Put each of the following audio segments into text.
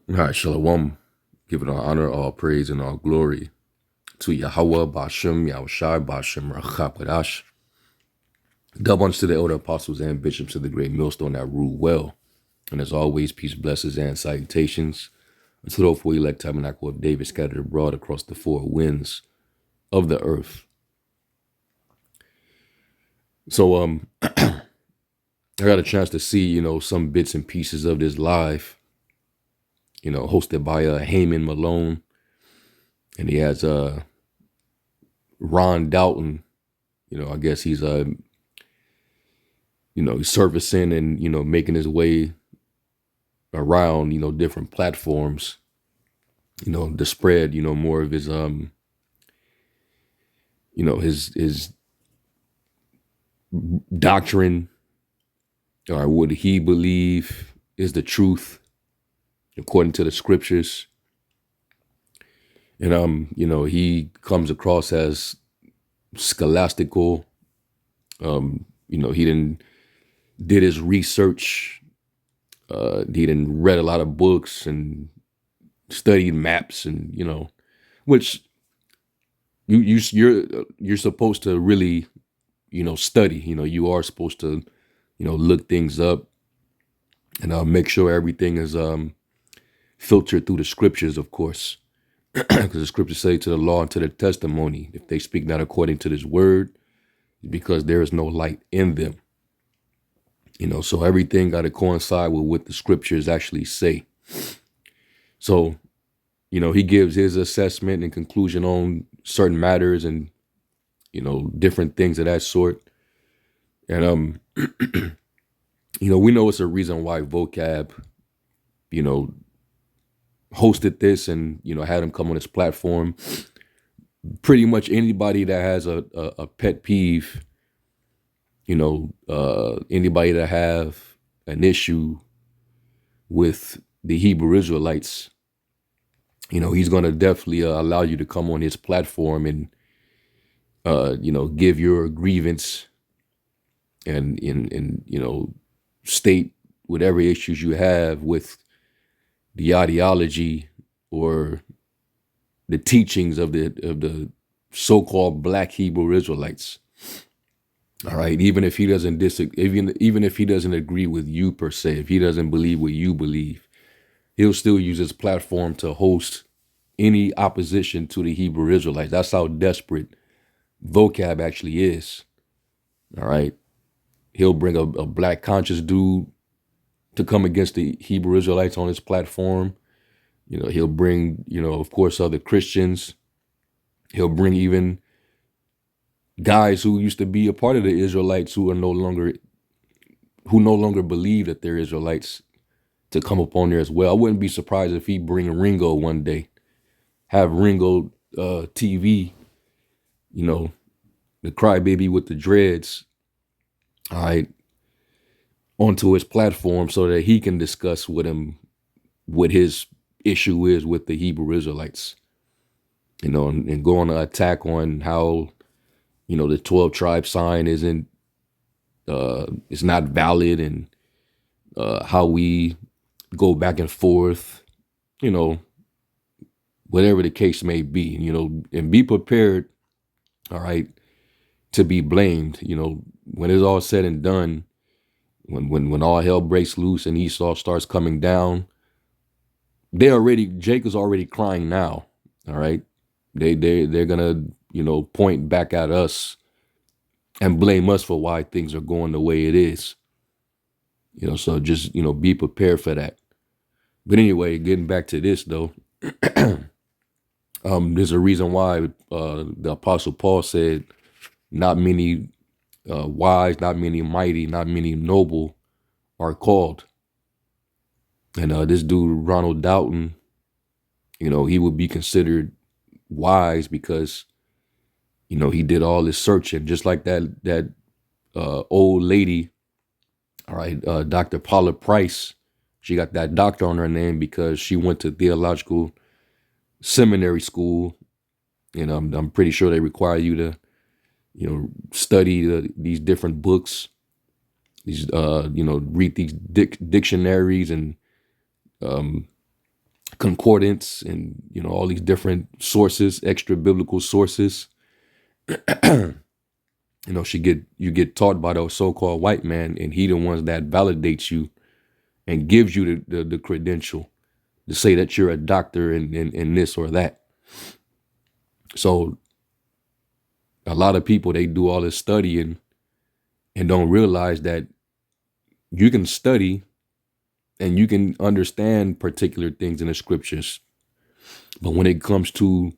All right, Shalom. Give it all honor, all praise, and all glory to Yahweh, Bashem, Yahushai, Bashem, Rachapadash. Double honors to the elder apostles and bishops of the great millstone that rule well. And as always, peace, blessings, and salutations unto the hopeful elect tabernacle of David scattered abroad across the four winds of the earth. So I got a chance to see, some bits and pieces of this live, hosted by Heyman Malone. And he has Ron Dalton. I guess he's he's servicing and making his way around different platforms, to spread more of his his doctrine, or what he believe is the truth according to the scriptures. And he comes across as scholastical. He did his research. He read a lot of books and studied maps, and which you're supposed to really study. You are supposed to look things up and make sure everything is filtered through the scriptures, of course, because the scriptures say to the law and to the testimony, if they speak not according to this word, because there is no light in them. So everything got to coincide with what the scriptures actually say. So, he gives his assessment and conclusion on certain matters and, different things of that sort. And, we know it's a reason why vocab, hosted this and, had him come on his platform. Pretty much anybody that has a pet peeve, anybody that have an issue with the Hebrew Israelites, he's going to definitely allow you to come on his platform and, give your grievance and state whatever issues you have with the ideology or the teachings of the so-called Black Hebrew Israelites. All right, even if he doesn't even if he doesn't agree with you per se, if he doesn't believe what you believe, he'll still use his platform to host any opposition to the Hebrew Israelites. That's how desperate vocab actually is. All right, he'll bring a black conscious dude to come against the Hebrew Israelites on his platform. He'll bring, of course, other Christians. He'll bring even guys who used to be a part of the Israelites who no longer believe that they're Israelites to come up on there as well. I wouldn't be surprised if he bring Ringo one day, have Ringo TV, the crybaby with the dreads, all right, onto his platform so that he can discuss with him what his issue is with the Hebrew Israelites, and go on an attack on how, the 12 tribe sign isn't, it's not valid, and how we go back and forth, whatever the case may be, and be prepared, all right, to be blamed, when it's all said and done, when all hell breaks loose and Esau starts coming down, Jacob's already crying now, all right? They're gonna, point back at us and blame us for why things are going the way it is. So just, be prepared for that. But anyway, getting back to this though, there's a reason why the Apostle Paul said, not many wise, not many mighty, not many noble are called. And this dude, Ronald Dalton, he would be considered wise because, he did all this searching, just like that old lady, all right, Dr. Paula Price. She got that doctor on her name because she went to theological seminary school, and I'm pretty sure they require you to, study these different books, these, read these dictionaries and concordance and, all these different sources, extra biblical sources. You get taught by the so-called white man, and he the ones that validates you and gives you the credential to say that you're a doctor in this or that. So a lot of people, they do all this studying and don't realize that you can study and you can understand particular things in the scriptures. But when it comes to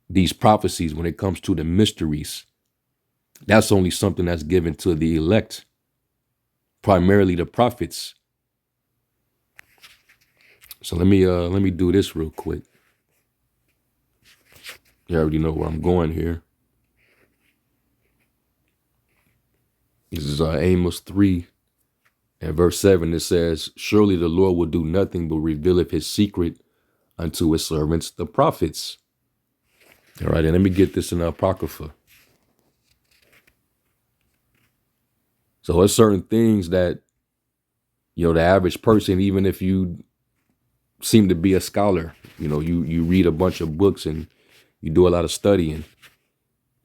these prophecies, when it comes to the mysteries, that's only something that's given to the elect, primarily the prophets. So let me do this real quick. You already know where I'm going here. This is Amos 3 and verse 7. It says, surely the Lord will do nothing but revealeth his secret unto his servants, the prophets. All right, and let me get this in the Apocrypha. So there's certain things that, the average person, even if you seem to be a scholar, you read a bunch of books and you do a lot of studying.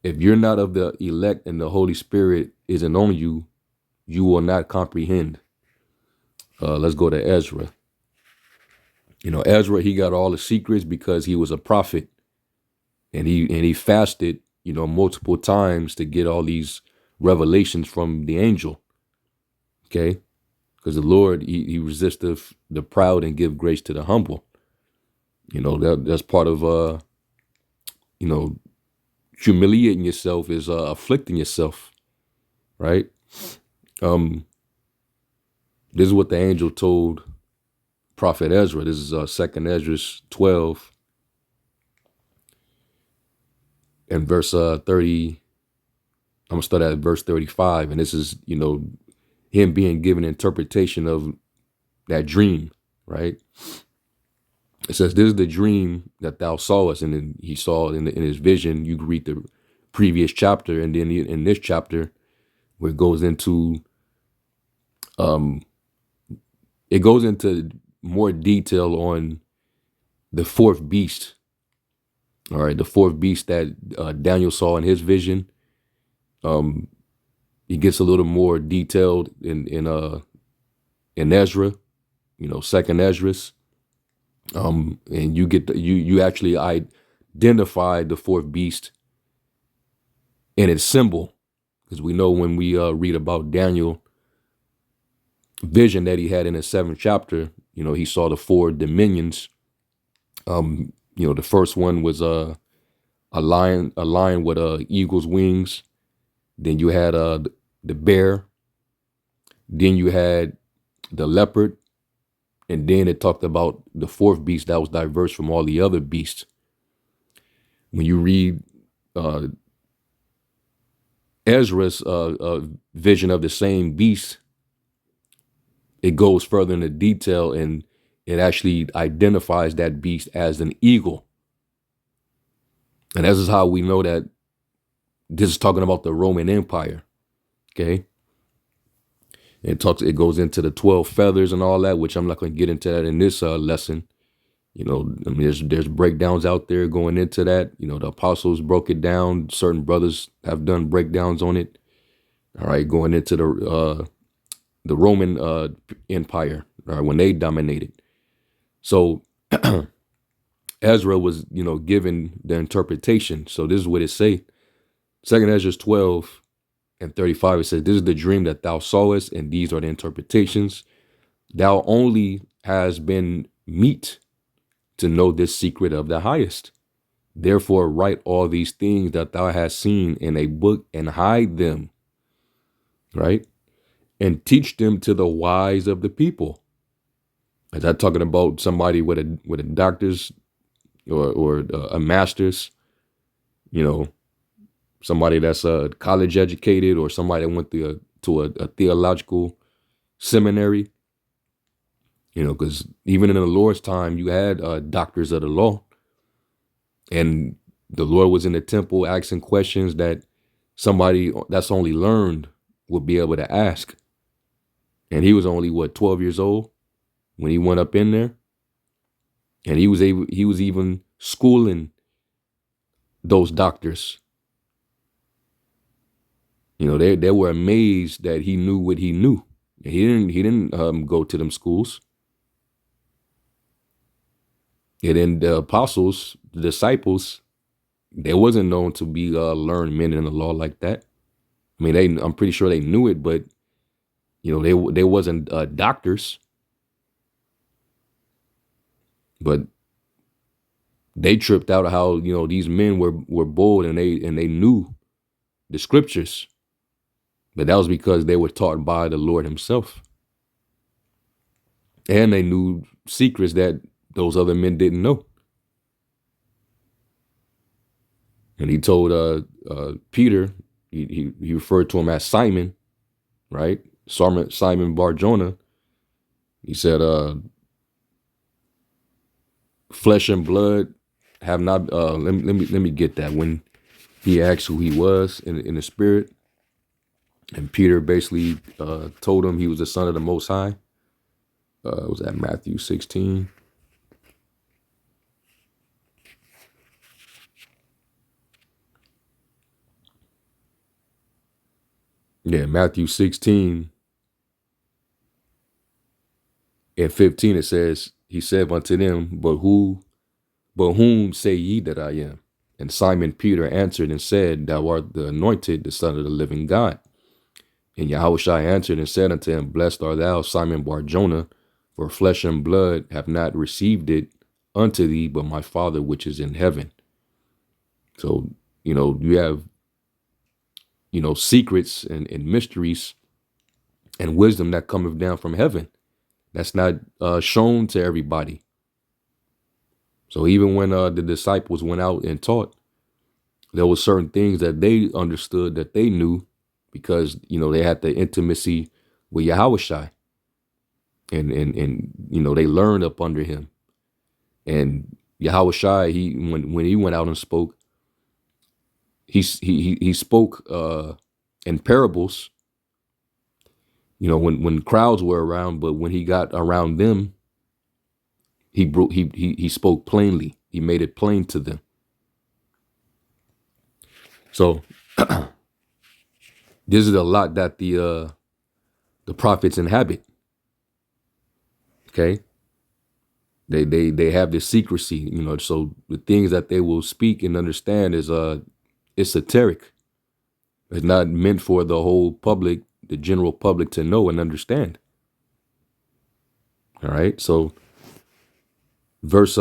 If you're not of the elect and the Holy Spirit isn't on you, you will not comprehend. Let's go to Ezra. Ezra, he got all the secrets because he was a prophet, and he fasted, multiple times to get all these revelations from the angel. Okay, because the Lord, he resisteth the proud and give grace to the humble. That's part of humiliating yourself is afflicting yourself, right? This is what the angel told Prophet Ezra. This is 2nd Ezra 12 and verse 30. I'm gonna start at verse 35, and this is him being given interpretation of that dream, right? It says, this is the dream that thou sawest. And then he saw in his vision. You can read the previous chapter, and then in this chapter where it goes into more detail on the fourth beast. All right, the fourth beast that Daniel saw in his vision. He gets a little more detailed in Ezra, 2nd Ezra. And you actually identify the fourth beast and its symbol, because we know when we read about Daniel vision that he had in the 7th chapter, he saw the 4 dominions. The first one was a lion with eagle's wings. Then you had the bear. Then you had the leopard. And then it talked about the fourth beast that was diverse from all the other beasts. When you read Ezra's vision of the same beast, it goes further into detail, and it actually identifies that beast as an eagle. And this is how we know that this is talking about the Roman Empire. Okay. It goes into the 12 feathers and all that, which I'm not going to get into that in this lesson. There's breakdowns out there going into that. The apostles broke it down. Certain brothers have done breakdowns on it. All right, going into the Roman Empire, all right, when they dominated. So Ezra was, given the interpretation. So this is what it say. 2nd Ezra 12 and 35, it says, this is the dream that thou sawest, and these are the interpretations. Thou only has been meet to know this secret of the highest. Therefore write all these things that thou hast seen in a book, and hide them, right? And teach them to the wise of the people. Is that talking about somebody with a doctor's or a master's, somebody that's college educated, or somebody that went to a theological seminary? Because even in the Lord's time, you had doctors of the law, and the Lord was in the temple asking questions that somebody that's only learned would be able to ask. And he was only 12 years old when he went up in there. And he was even schooling those doctors. They were amazed that he knew what he knew. He didn't go to them schools. And then the apostles, the disciples, they wasn't known to be learned men in the law like that. I mean, I'm pretty sure they knew it, but they wasn't doctors. But they tripped out how these men were bold, and they knew the scriptures. But that was because they were taught by the Lord Himself, and they knew secrets that those other men didn't know. And he told Peter, he referred to him as Simon, right? Simon Bar-Jonah. He said, "Flesh and blood have not." Let me get that. When he asked who he was in the spirit, and Peter basically told him he was the Son of the Most High. Was that Matthew 16? Yeah, Matthew 16 and 15. It says, he said unto them, but whom say ye that I am? And Simon Peter answered and said, Thou art the anointed, the Son of the living God. And Yahushua answered and said unto him, Blessed art thou, Simon Bar-Jonah, for flesh and blood have not received it unto thee, but my Father which is in heaven. So, you have, secrets and mysteries and wisdom that cometh down from heaven. That's not shown to everybody. So even when the disciples went out and taught, there were certain things that they understood, that they knew, because they had the intimacy with Yahushua, and they learned up under him. And Yahushua, when he went out and spoke, he spoke in parables. When crowds were around, but when he got around them, he spoke plainly. He made it plain to them. So this is a lot that the prophets inhabit. Okay, they have this secrecy, so the things that they will speak and understand is esoteric. It's not meant for the whole public, the general public, to know and understand. All right, so verse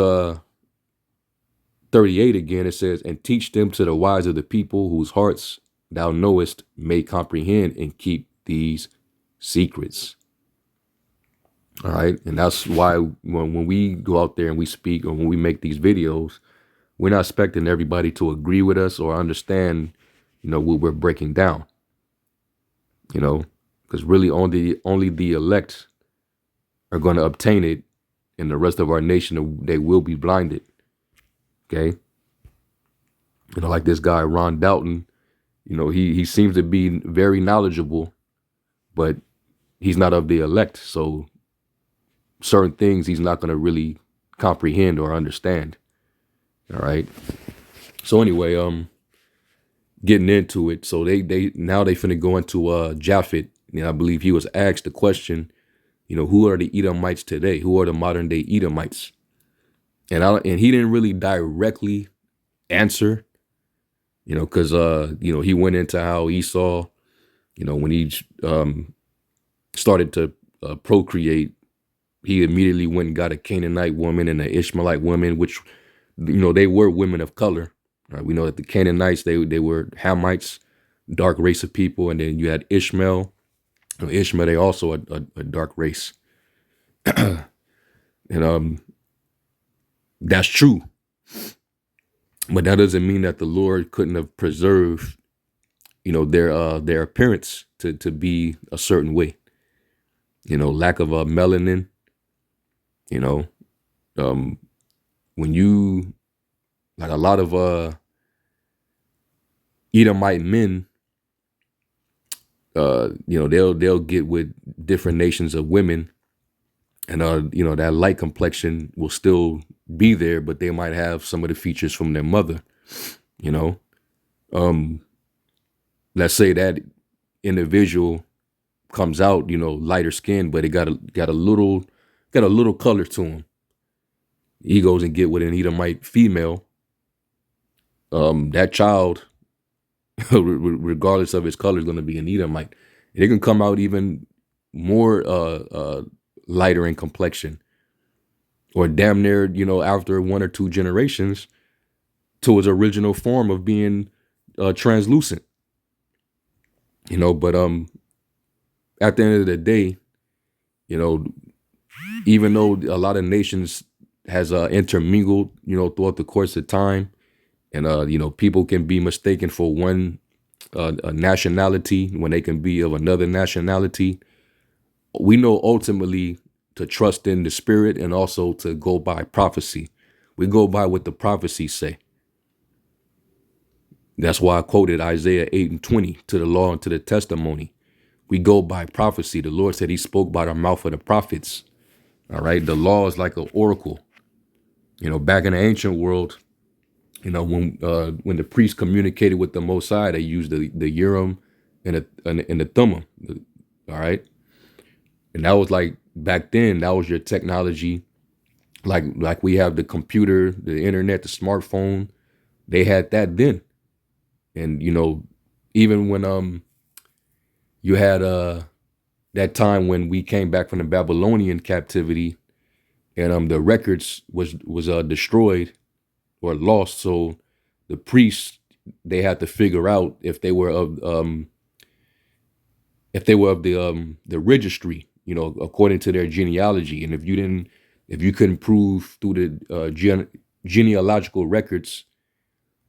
38 again, it says, and teach them to the wise of the people, whose hearts thou knowest may comprehend and keep these secrets. All right. And that's why when we go out there and we speak, or when we make these videos, we're not expecting everybody to agree with us or understand, what we're breaking down, because really only the elect are going to obtain it, and the rest of our nation, they will be blinded. Okay. Like this guy, Ron Dalton, he seems to be very knowledgeable, but he's not of the elect. So certain things he's not going to really comprehend or understand. All right. So anyway, getting into it. So they finna go into Japheth. I believe he was asked the question, who are the Edomites today? Who are the modern day Edomites? And he didn't really directly answer, because he went into how Esau, when he started to procreate, he immediately went and got a Canaanite woman and an Ishmaelite woman, which, they were women of color. Right? We know that the Canaanites, they were Hamites, dark race of people. And then you had Ishmael. Ishmael, they also a dark race. And that's true. But that doesn't mean that the Lord couldn't have preserved, their appearance to be a certain way. Lack of melanin, when you, like a lot of Edomite men, they'll get with different nations of women, And that light complexion will still be there, but they might have some of the features from their mother. You know, let's say that individual comes out, lighter skin, but it got a little color to him. He goes and get with an Edomite female. That child, regardless of his color, is going to be an Edomite. It can come out even more lighter in complexion, or damn near, after 1 or 2 generations, to his original form of being translucent. But at the end of the day, even though a lot of nations has intermingled, throughout the course of time, and people can be mistaken for one a nationality when they can be of another nationality. We know ultimately to trust in the spirit and also to go by prophecy. We go by what the prophecies say. That's why I quoted Isaiah 8:20, to the law and to the testimony. We go by prophecy. The Lord said he spoke by the mouth of the prophets. All right. The law is like an oracle. Back in the ancient world, when the priest communicated with the Most High, they used the Urim and the Thummim. All right. And that was like, back then, that was your technology. Like we have the computer, the internet, the smartphone. They had that then. And, even when you had that time when we came back from the Babylonian captivity, and the records was destroyed or lost. So the priests, they had to figure out if they were of the registry, according to their genealogy. And if you couldn't prove through the genealogical records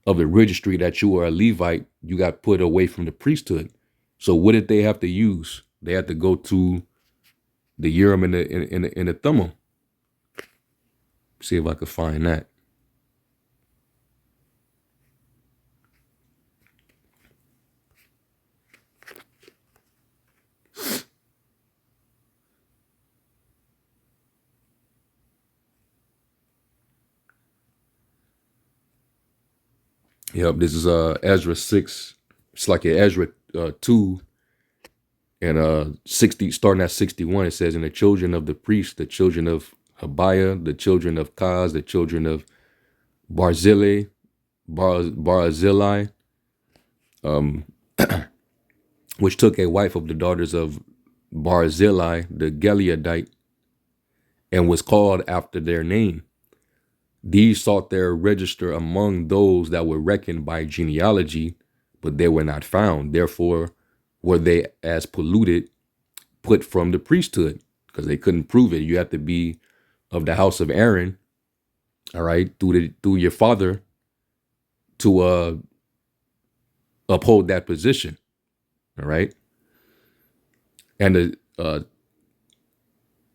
of the registry that you were a Levite, you got put away from the priesthood. So what did they have to use? They had to go to the Urim and the Thummim. See if I could find that. Yep, this is Ezra 6. It's like an Ezra 2 and 60, starting at 61. It says, "And the children of the priests, the children of Habiah, the children of Kaz, the children of Barzillai, which took a wife of the daughters of Barzillai the Gileadite, and was called after their name. These sought their register among those that were reckoned by genealogy, but they were not found. Therefore were they as polluted, put from the priesthood," because they couldn't prove it. You have to be of the house of Aaron, all right, through your father, to uphold that position, all right. And the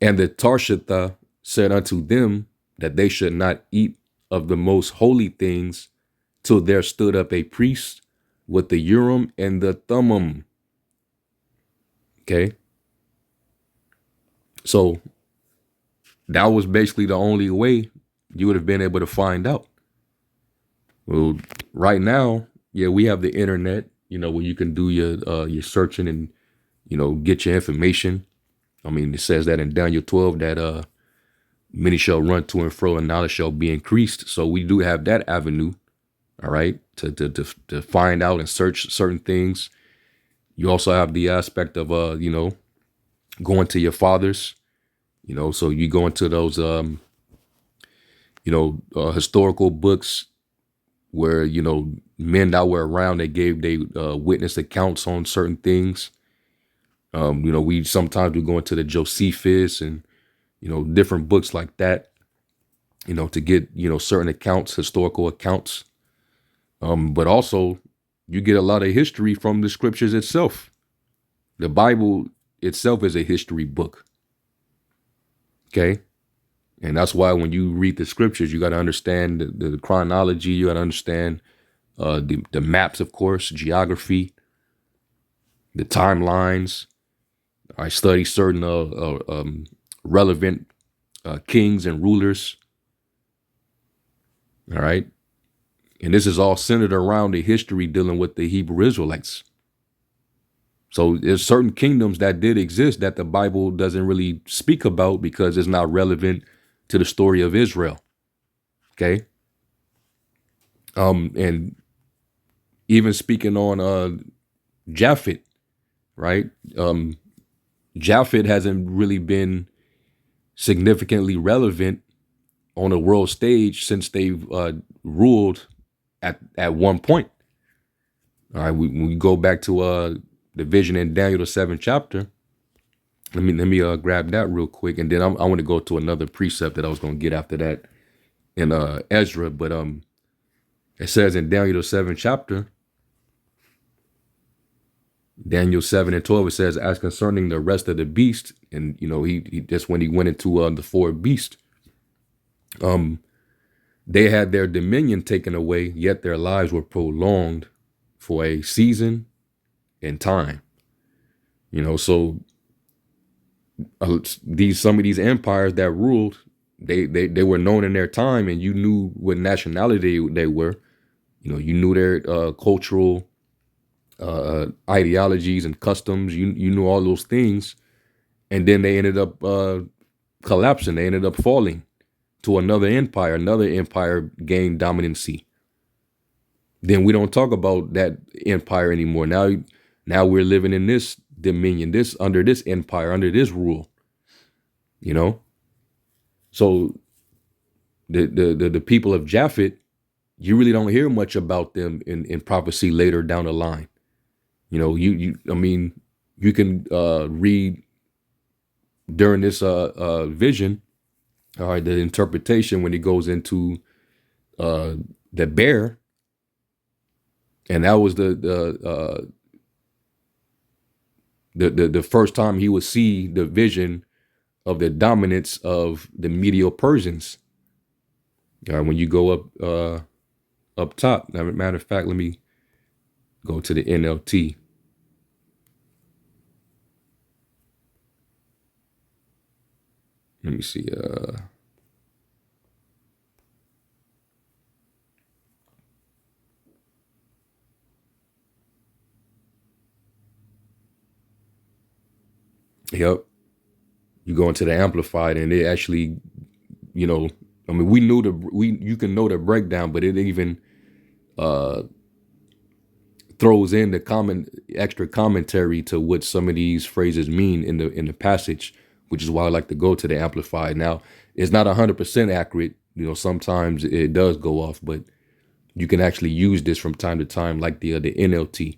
Tarshatha said unto them that they should not eat of the most holy things till there stood up a priest with the Urim and the Thummim. Okay. So that was basically the only way you would have been able to find out. Well, right now, yeah, we have the internet, where you can do your searching and, get your information. I mean, it says that in Daniel 12 that many shall run to and fro and knowledge shall be increased. So we do have that avenue, all right, to find out and search certain things. You also have the aspect of, going to your fathers, so you go into those, historical books where, men that were around, they gave they witness accounts on certain things. We sometimes go into the Josephus and, different books like that, to get, certain accounts, historical accounts. But also you get a lot of history from the scriptures itself. The Bible itself is a history book. Okay. And that's why when you read the scriptures, you got to understand the chronology. You got to understand the maps, of course, geography, the timelines. I study certain relevant kings and rulers. All right. And this is all centered around the history dealing with the Hebrew Israelites. So there's certain kingdoms that did exist that the Bible doesn't really speak about because it's not relevant to the story of Israel. Okay. And even speaking on Japheth, right? Japheth hasn't really been significantly relevant on a world stage since they've ruled at one point. All right, we go back to the vision in Daniel the 7th chapter. Let me grab that real quick, and then I want to go to another precept that I was going to get after that in Ezra. But it says in Daniel the 7th chapter, Daniel 7 and 12, it says, as concerning the rest of the beast, and he that's when he went into the fourth beast. They had their dominion taken away, yet their lives were prolonged for a season and time. So some of these empires that ruled, they were known in their time, and you knew what nationality they were. You knew their cultural ideologies and customs. You knew all those things, and then they ended up collapsing. They ended up falling to another empire. Another empire gained dominancy. Then we don't talk about that empire anymore. Now we're living in this dominion, under this empire, under this rule. So the people of Japheth, you really don't hear much about them in prophecy later down the line. You can read during this vision, all right, the interpretation when it goes into the bear, and that was the first time he would see the vision of the dominance of the Medo-Persians. All right, when you go up top, matter of fact, let me go to the NLT. Let me see. Yep. You go into the Amplified, and it actually, we knew you can know the breakdown, but it even throws in the extra commentary to what some of these phrases mean in the passage, which is why I like to go to the Amplified. Now, it's not 100% accurate. Sometimes it does go off, but you can actually use this from time to time, like the NLT.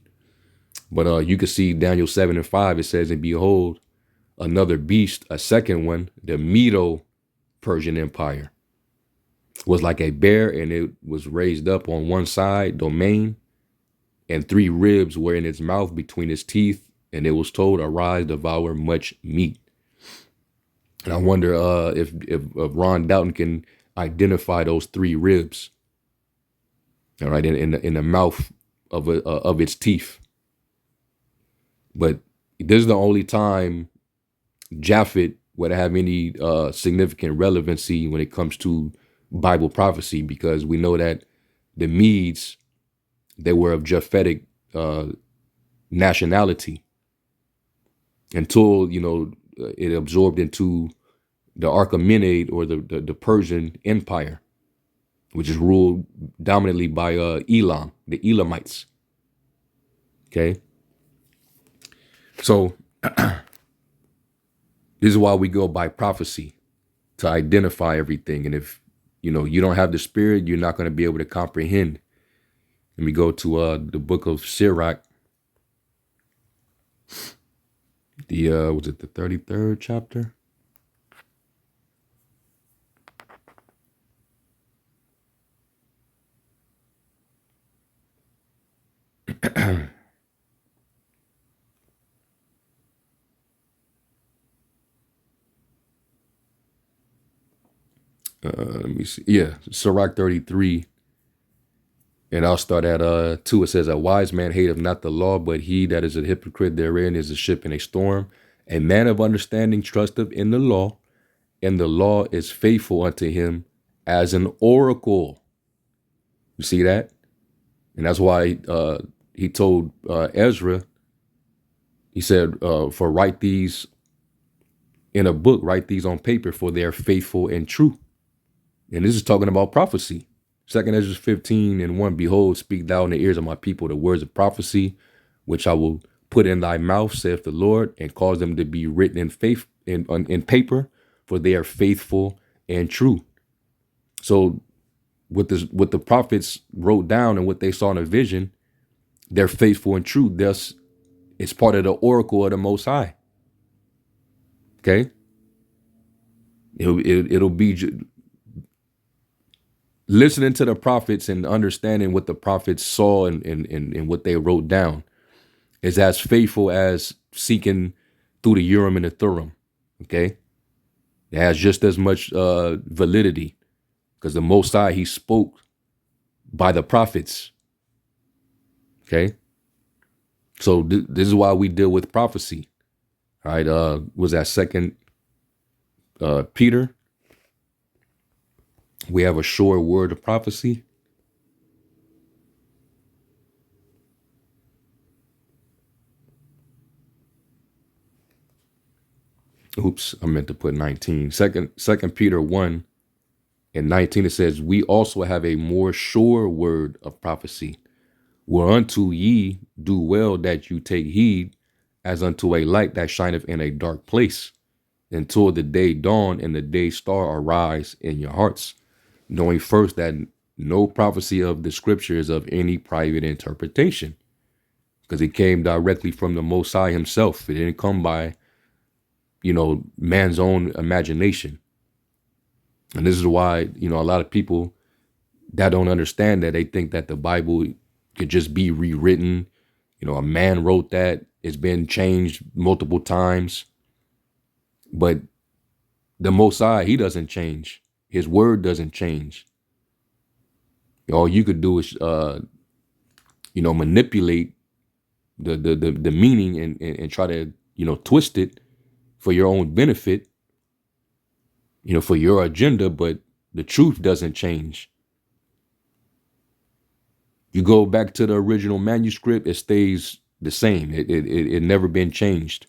But you can see Daniel 7 and 5. It says, and behold, another beast, a second one, the Medo-Persian Empire, was like a bear, and it was raised up on one side, domain, and 3 ribs were in its mouth between its teeth, and it was told, arise, devour much meat. And I wonder if Ron Dalton can identify those 3 ribs, all right, in the mouth of its teeth. But this is the only time Japheth would have any significant relevancy when it comes to Bible prophecy, because we know that the Medes, they were of Japhetic nationality until it absorbed into the Achaemenid or the Persian Empire, which is ruled dominantly by Elam, the Elamites. Okay, so this is why we go by prophecy, to identify everything. And if you don't have the Spirit, you're not going to be able to comprehend. Let me go to the book of Sirach. Was it the 33rd chapter? Let me see. Yeah, Sirach 33. And I'll start at 2. It says, a wise man hateth not the law, but he that is a hypocrite therein is a ship in a storm. A man of understanding trusteth in the law, and the law is faithful unto him as an oracle. You see that? And that's why he told Ezra, he said, for write these in a book, write these on paper, for they are faithful and true. And this is talking about prophecy. Second Ezra 15:1, behold, speak thou in the ears of my people the words of prophecy, which I will put in thy mouth, saith the Lord, and cause them to be written in faith in paper, for they are faithful and true. So what the prophets wrote down and what they saw in a vision, they're faithful and true. Thus, it's part of the oracle of the Most High. Okay, it'll be listening to the prophets and understanding what the prophets saw and what they wrote down is as faithful as seeking through the Urim and the Thummim. Okay, it has just as much validity because the Most High, he spoke by the prophets. Okay, so this is why we deal with prophecy. All right, was that second Peter? We have a sure word of prophecy. Oops, I meant to put 19. Second Peter 1:19, it says, we also have a more sure word of prophecy, whereunto ye do well that you take heed, as unto a light that shineth in a dark place, until the day dawn and the day star arise in your hearts, knowing first that no prophecy of the scripture is of any private interpretation, because it came directly from the Most High himself. It didn't come by, man's own imagination. And this is why, a lot of people that don't understand that, they think that the Bible could just be rewritten. A man wrote that. It's been changed multiple times. But the Most High, he doesn't change. His word doesn't change. All you could do is, manipulate the meaning and try to, twist it for your own benefit, for your agenda, but the truth doesn't change. You go back to the original manuscript, it stays the same. It never been changed.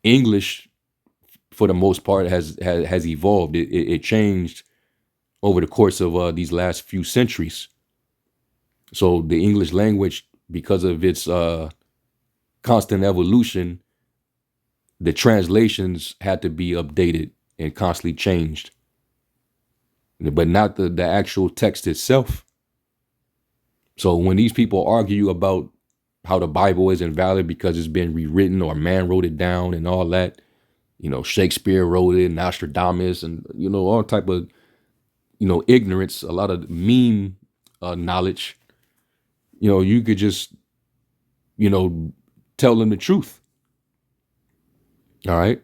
English, for the most part, has evolved. It changed over the course of these last few centuries. So the English language, because of its constant evolution, the translations had to be updated and constantly changed, but not the actual text itself. So when these people argue about how the Bible is invalid because it's been rewritten or man wrote it down and all that, Shakespeare wrote it, Nostradamus, and all type of ignorance, a lot of meme knowledge, you could just tell them the truth. All right.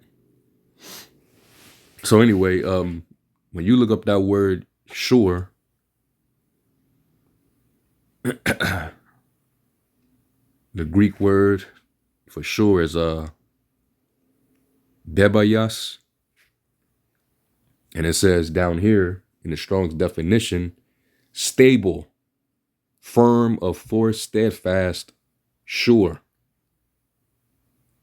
So anyway, when you look up that word sure, the Greek word for sure is debayas, and it says down here in the Strong's definition, stable, firm of force, steadfast, sure.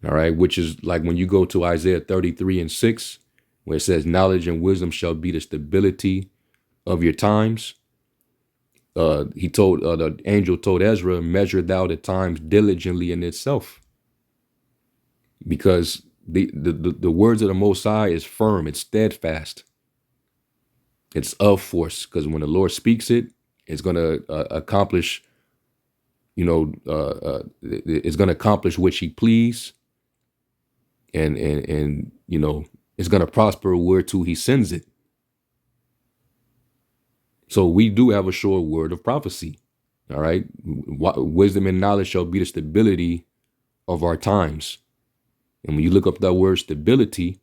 All right, which is like when you go to Isaiah 33:6, where it says, knowledge and wisdom shall be the stability of your times. The angel told Ezra, measure thou the times diligently in itself. Because the words of the Most High is firm, it's steadfast, it's of force. Because when the Lord speaks it, it's going to accomplish, it's going to accomplish which he please. And it's going to prosper whereto he sends it. So we do have a sure word of prophecy. All right. Wisdom and knowledge shall be the stability of our times. And when you look up that word stability,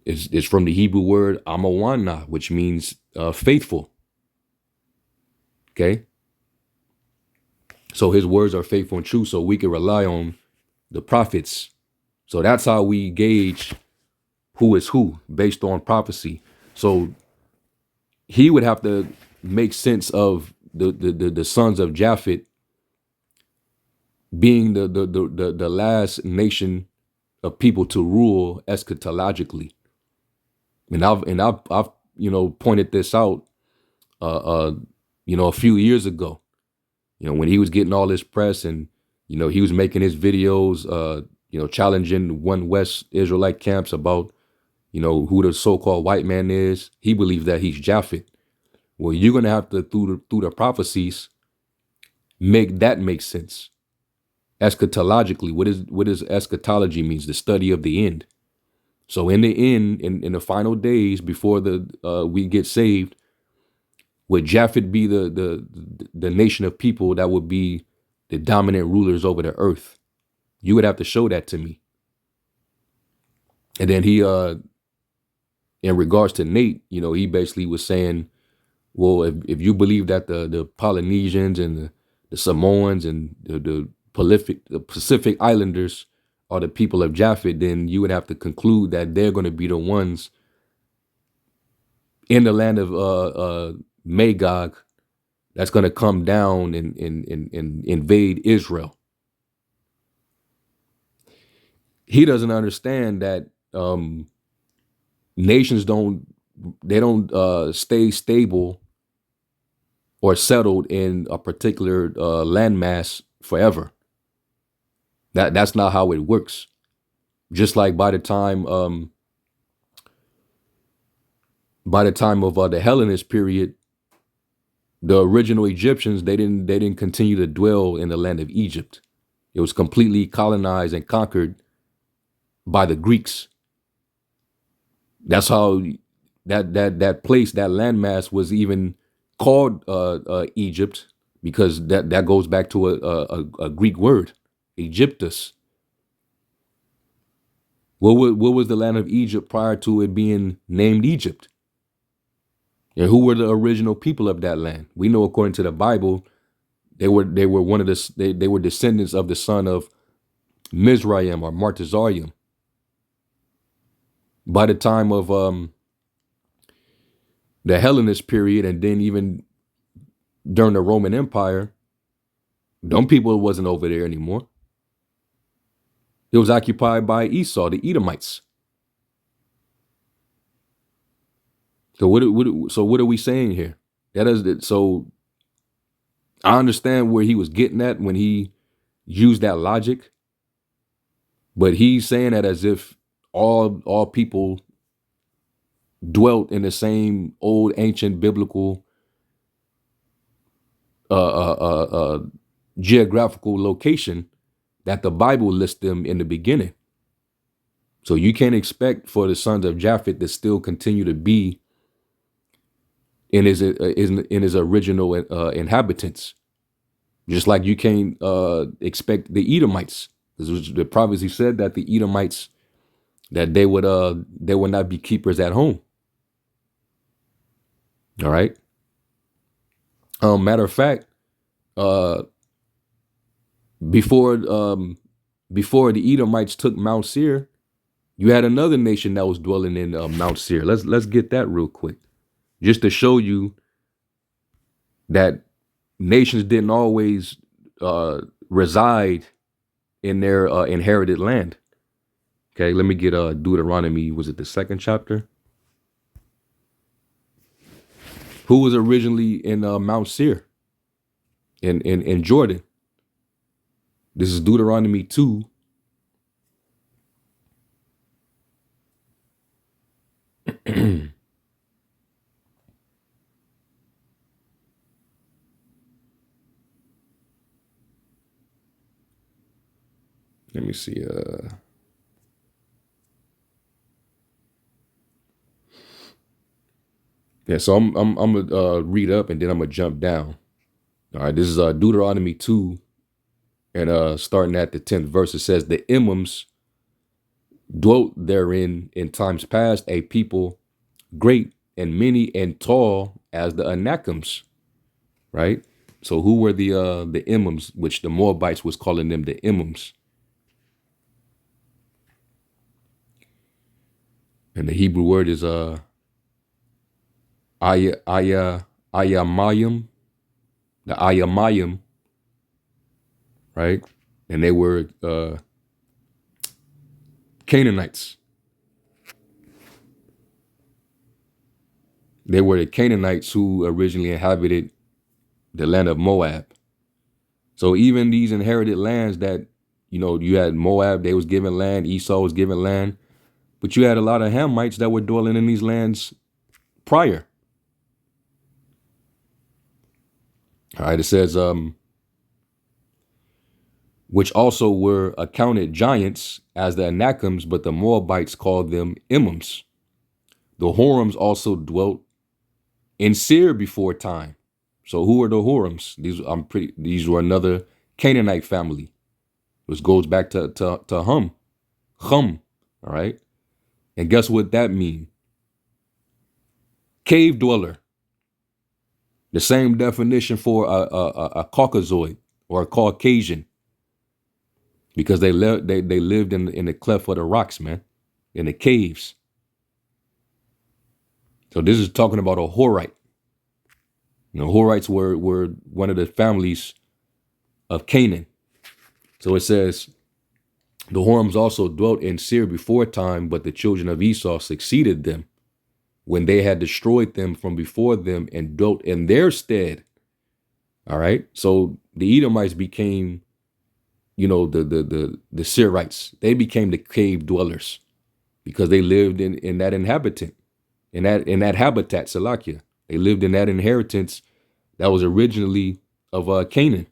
it's from the Hebrew word amawana, which means faithful. Okay. So his words are faithful and true. So we can rely on the prophets. So that's how we gauge who is who based on prophecy. So he would have to make sense of the sons of Japheth being the last nation of people to rule eschatologically. And I've pointed this out a few years ago. When he was getting all this press and he was making his videos challenging one West Israelite camps about who the so-called white man is. He believes that he's Japheth. Well, you're gonna have to through the prophecies make sense. Eschatologically, what is eschatology means? The study of the end. So in the end, in the final days before we get saved, would Japheth be the nation of people that would be the dominant rulers over the earth? You would have to show that to me. And then he in regards to Nate, he basically was saying, well, if you believe that the Polynesians and the Samoans and the Pacific Islanders are the people of Japheth, then you would have to conclude that they're going to be the ones in the land of Magog that's going to come down and invade Israel. He doesn't understand that nations don't stay stable or settled in a particular landmass forever. That's not how it works. Just like by the time of the Hellenist period, the original Egyptians they didn't continue to dwell in the land of Egypt. It was completely colonized and conquered by the Greeks. That's how that place, that landmass, was even called Egypt, because that goes back to a Greek word, Egyptus. What was the land of Egypt prior to it being named Egypt? And who were the original people of that land? We know, according to the Bible, they were one of they were descendants of the son of Mizraim or Martezarium. By the time of the Hellenist period, and then even during the Roman Empire, them people wasn't over there anymore. It was occupied by Esau, the Edomites. So what are we saying here? So I understand where he was getting at when he used that logic, but he's saying that as if all people dwelt in the same old ancient biblical geographical location that the Bible lists them in the beginning. So you can't expect for the sons of Japheth to still continue to be in his original inhabitants, just like you can't expect the Edomites. The prophecy said that the Edomites, that they would not be keepers at home. All right. Matter of fact, before the Edomites took Mount Seir, you had another nation that was dwelling in Mount Seir. Let's get that real quick, just to show you that nations didn't always reside in their inherited land. Okay, let me get Deuteronomy. Was it the 2nd chapter? Who was originally in Mount Seir in Jordan? This is Deuteronomy 2. Let me see. Yeah, so I'm gonna read up and then I'm gonna jump down. All right, this is Deuteronomy 2, and starting at the 10th verse, it says, "The Emims dwelt therein in times past, a people great and many and tall as the Anakims." Right. So who were the Emims, which the Moabites was calling them the Emims? And the Hebrew word is ayamayim, the ayamayim, right? And they were Canaanites. They were the Canaanites who originally inhabited the land of Moab. So even these inherited lands that, you had Moab, they was given land, Esau was given land, but you had a lot of Hamites that were dwelling in these lands prior. All right, it says, which also were accounted giants as the Anakims, but the Moabites called them Emims. The Horims also dwelt in Seir before time. So who are the Horims? These were another Canaanite family, which goes back to Hum. All right. And guess what that means? Cave dweller. The same definition for a Caucasoid or a Caucasian, because they lived in the cleft of the rocks, man, in the caves. So this is talking about a Horite. Horites were one of the families of Canaan. So it says, the Horims also dwelt in Seir before time, but the children of Esau succeeded them when they had destroyed them from before them and dwelt in their stead. All right. So the Edomites became, the Seirites. They became the cave dwellers because they lived in that inhabitant, in that habitat, Salakia. They lived in that inheritance that was originally of Canaan.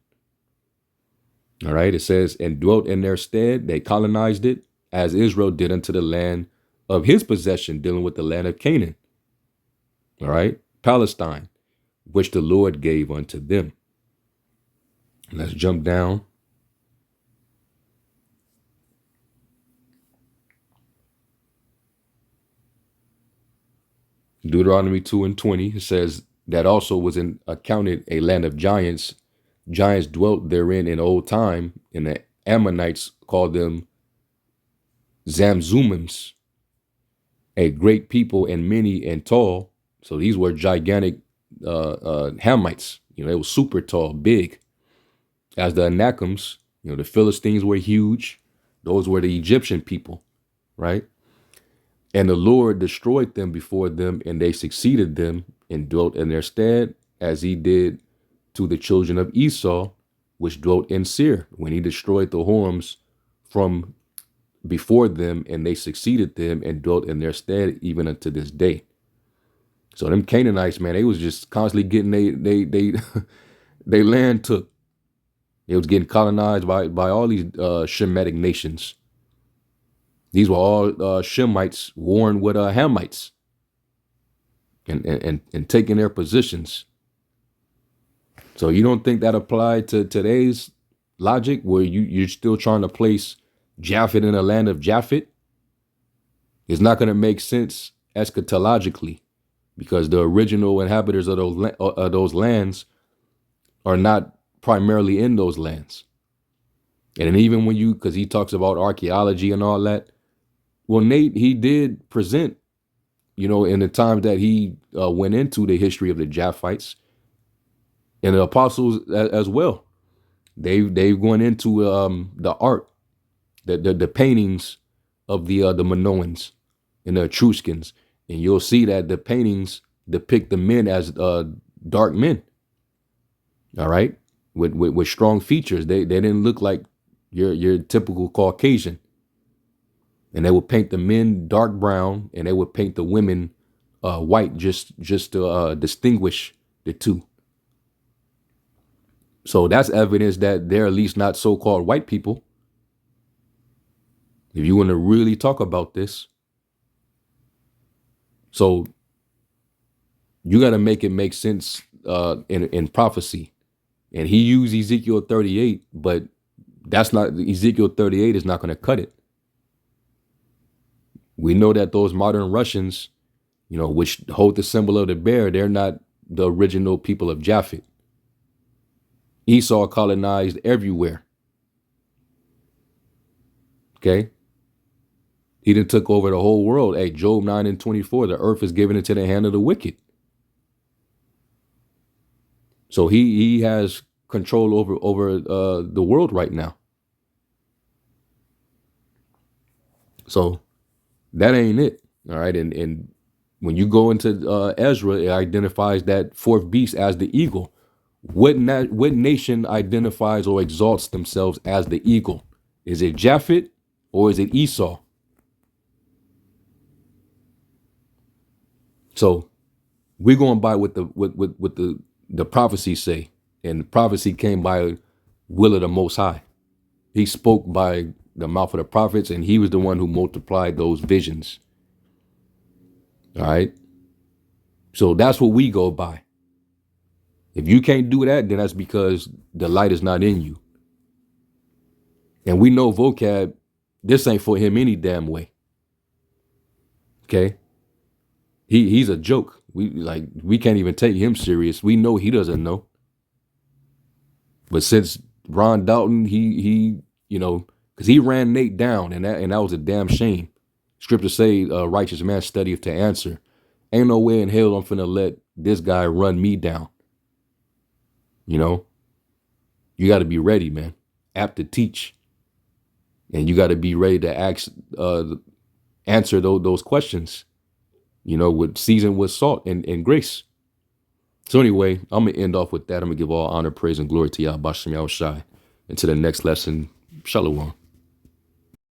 All right. It says, and dwelt in their stead. They colonized it as Israel did unto the land of his possession, dealing with the land of Canaan. All right. Palestine, which the Lord gave unto them. Let's jump down. Deuteronomy 2:20, it says, that also was accounted a land of giants. Giants dwelt therein in old time, and the Ammonites called them Zamzumims, a great people and many and tall. So these were gigantic Hamites. They were super tall, big. As the Anakims, the Philistines were huge. Those were the Egyptian people, right? And the Lord destroyed them before them, and they succeeded them and dwelt in their stead, as he did to the children of Esau, which dwelt in Seir, when he destroyed the Horims from before them, and they succeeded them and dwelt in their stead even unto this day. So them Canaanites, man, they was just constantly getting they land took. They was getting colonized by all these Shemitic nations. These were all Shemites warring with Hamites and taking their positions. So you don't think that applied to today's logic, where you're still trying to place Japheth in the land of Japheth? It's not going to make sense eschatologically, because the original inhabitants of those lands are not primarily in those lands. And even when because he talks about archaeology and all that, well, Nate, he did present, in the time that he went into the history of the Japhites and the apostles as well. They've gone into the art, the paintings of the Minoans and the Etruscans, and you'll see that the paintings depict the men as dark men. All right, with strong features. They didn't look like your typical Caucasian. And they would paint the men dark brown, and they would paint the women white, just to distinguish the two. So that's evidence that they're at least not so-called white people. If you want to really talk about this. So you got to make it make sense in prophecy. And he used Ezekiel 38, but that's not, Ezekiel 38 is not going to cut it. We know that those modern Russians, which hold the symbol of the bear, they're not the original people of Japheth. Esau colonized everywhere. Okay. He done took over the whole world. Hey, Job 9:24, the earth is given into the hand of the wicked. So he has control over the world right now. So that ain't it. All right. And when you go into Ezra, it identifies that fourth beast as the eagle. What nation identifies or exalts themselves as the eagle? Is it Japheth or is it Esau? So we're going by what the prophecies say, and the prophecy came by will of the Most High. He spoke by the mouth of the prophets, and he was the one who multiplied those visions. All right. So that's what we go by. If you can't do that, then that's because the light is not in you. And we know vocab, this ain't for him any damn way. Okay. He's a joke. We can't even take him serious. We know he doesn't know. But since Ron Dalton, he because he ran Nate down, and that was a damn shame. Scripture say, righteous man studieth to answer. Ain't no way in hell I'm finna let this guy run me down. You got to be ready, man. Apt to teach. And you got to be ready to answer those questions, with seasoned with salt and grace. So anyway, I'm going to end off with that. I'm going to give all honor, praise, and glory to Yahweh Shem Yahushai. Until the next lesson, Shalom.